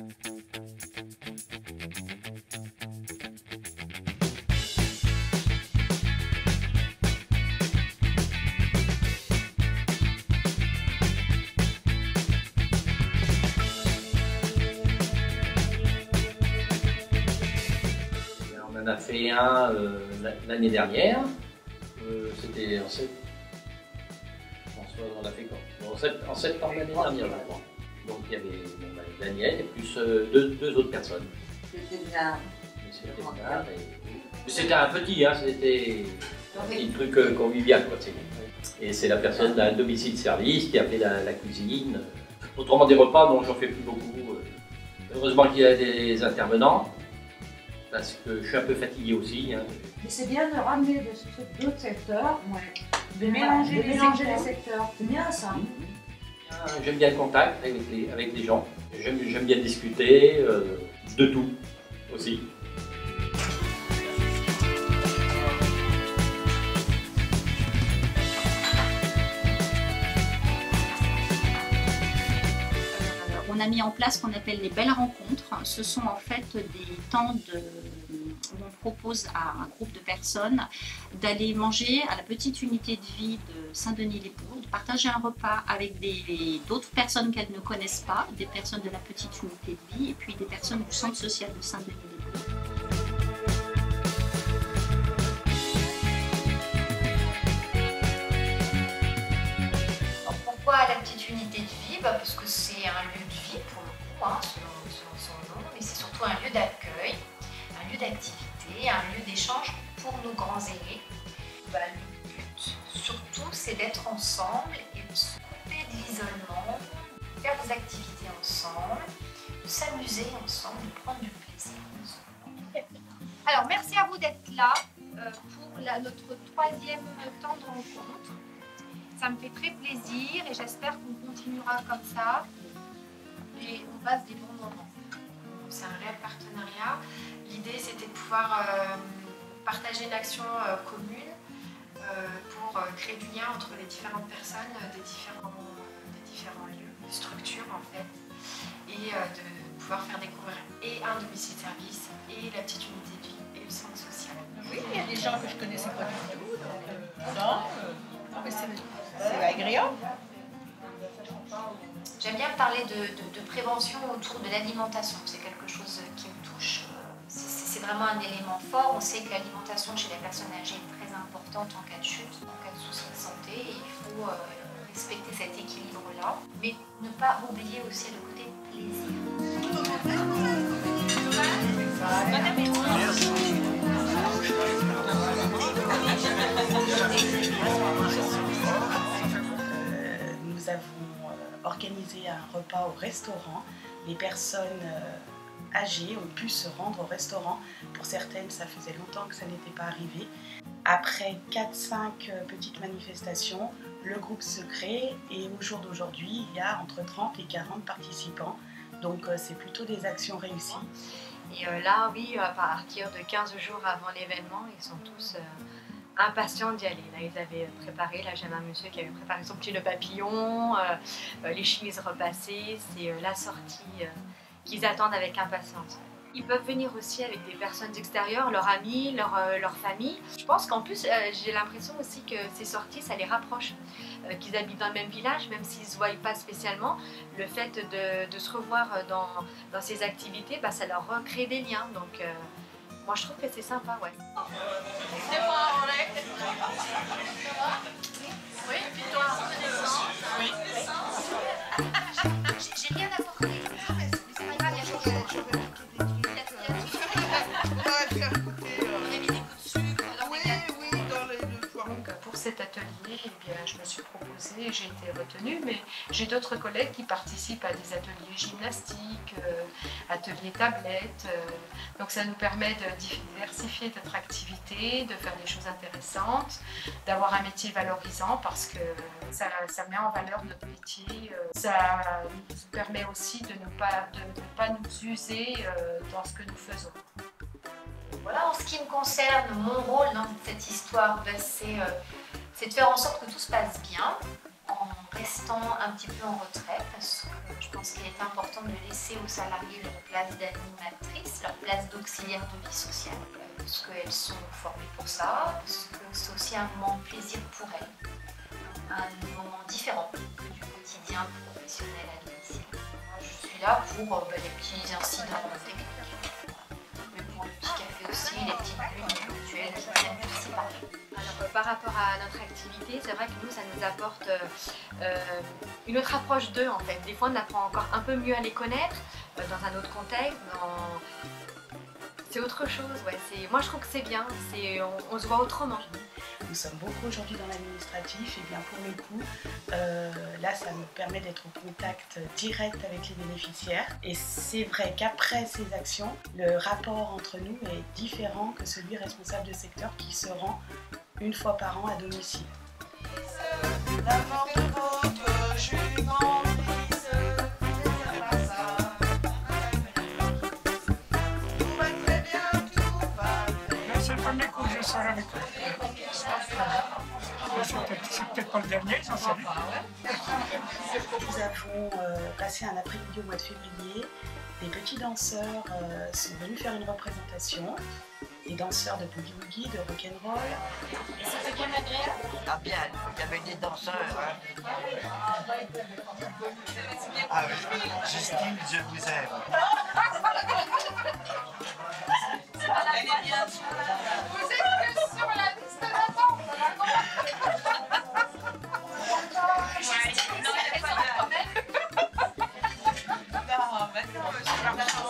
On en a fait un l'année dernière. C'était on l'a fait quand? En septembre l'année dernière, je crois. Donc il y avait Daniel et plus deux autres personnes. C'était un petit, hein, c'était un petit truc convivial, quoi. Et c'est la personne d'un domicile service qui a fait la cuisine. Autrement des repas, bon, j'en fais plus beaucoup. Heureusement qu'il y a des intervenants, parce que je suis un peu fatigué aussi. Hein. Mais c'est bien de ramener d'autres secteurs, de mélanger les secteurs. C'est bien ça. J'aime bien le contact avec les gens. J'aime bien discuter de tout aussi. On a mis en place ce qu'on appelle les belles rencontres. Ce sont en fait des temps où on propose à un groupe de personnes d'aller manger à la petite unité de vie de Saint-Denis-les-Bourgs, de partager un repas avec d'autres personnes qu'elles ne connaissent pas, des personnes de la petite unité de vie et puis des personnes du centre social de Saint-Denis-les-Bourgs. Pourquoi la petite unité de vie? Parce que c'est un lieu de vie pour le coup, hein, selon son nom, mais c'est surtout un lieu d'accueil, un lieu d'activité, un lieu d'échange pour nos grands aînés. Le but surtout c'est d'être ensemble et de se couper de l'isolement, de faire des activités ensemble, de s'amuser ensemble, de prendre du plaisir ensemble. Alors merci à vous d'être là pour notre troisième temps de rencontre. Ça me fait très plaisir et j'espère qu'on continuera comme ça et on passe des bons moments. C'est un réel partenariat. L'idée c'était de pouvoir partager une action commune pour créer du lien entre les différentes personnes des différents lieux, des structures en fait, et de pouvoir faire découvrir et un domicile-service et la petite unité de vie et le centre social. Oui, il y a des gens que je ne connaissais pas du tout, donc mais c'est agréable. J'aime bien parler de prévention autour de l'alimentation, c'est quelque chose qui me touche. C'est vraiment un élément fort. On sait que l'alimentation chez les personnes âgées est très importante en cas de chute, en cas de soucis de santé, et il faut respecter cet équilibre-là, mais ne pas oublier aussi le côté plaisir. Nous avons organisé un repas au restaurant. Les personnes âgées ont pu se rendre au restaurant. Pour certaines, ça faisait longtemps que ça n'était pas arrivé. Après 4-5 petites manifestations, le groupe se crée et au jour d'aujourd'hui, il y a entre 30 et 40 participants. Donc c'est plutôt des actions réussies. Et là, oui, à partir de 15 jours avant l'événement, ils sont tous impatients d'y aller. Là, ils avaient préparé, là j'aime un monsieur qui avait préparé son petit nœud papillon, les chemises repassées, c'est la sortie qu'ils attendent avec impatience. Ils peuvent venir aussi avec des personnes extérieures, leurs amis, leur famille. Je pense qu'en plus, j'ai l'impression aussi que ces sorties, ça les rapproche. Qu'ils habitent dans le même village, même s'ils ne se voient pas spécialement, le fait de se revoir dans ces activités, ça leur recrée des liens. Donc, moi, je trouve que c'est sympa, ouais. C'est moi, ouais. Oui, puis toi, oui. J'ai rien apporté. C'est pas grave, il y a chose. Pour cet atelier, je me suis proposée, j'ai été retenue, mais j'ai d'autres collègues qui participent à des ateliers gymnastiques, ateliers tablettes. Donc ça nous permet de diversifier notre activité, de faire des choses intéressantes, d'avoir un métier valorisant parce que ça met en valeur notre métier. Ça nous permet aussi de ne pas nous user dans ce que nous faisons. Voilà, en ce qui me concerne, mon rôle dans cette histoire, c'est de faire en sorte que tout se passe bien, en restant un petit peu en retrait parce que je pense qu'il est important de laisser aux salariés leur place d'animatrice, leur place d'auxiliaire de vie sociale, parce qu'elles sont formées pour ça, parce que c'est aussi un moment de plaisir pour elles, un moment différent du quotidien professionnel à domicile. Moi, je suis là pour les petits incidents techniques, mais pour le petit café aussi, les petites luttes ponctuelles qui viennent aussi parler. Alors, par rapport à notre activité, c'est vrai que nous, ça nous apporte une autre approche d'eux en fait. Des fois, on apprend encore un peu mieux à les connaître dans un autre contexte. C'est autre chose, ouais. Moi, je trouve que c'est bien. On se voit autrement. Nous sommes beaucoup aujourd'hui dans l'administratif et bien pour le coup, là ça nous permet d'être au contact direct avec les bénéficiaires et c'est vrai qu'après ces actions, le rapport entre nous est différent que celui responsable de secteur qui se rend une fois par an à domicile. C'est le premier coup que je serai avec eux. C'est peut-être pas le dernier, j'en sais rien. Nous avons passé un après-midi au mois de février. Des petits danseurs sont venus faire une représentation. Des danseurs de boogie-woogie, de rock'n'roll. Et c'était bien agréable? Ah bien, il y avait des danseurs. Hein. Ah oui, Justine, je vous aime. Vous êtes que sur la liste d'attente. Non, maintenant, je suis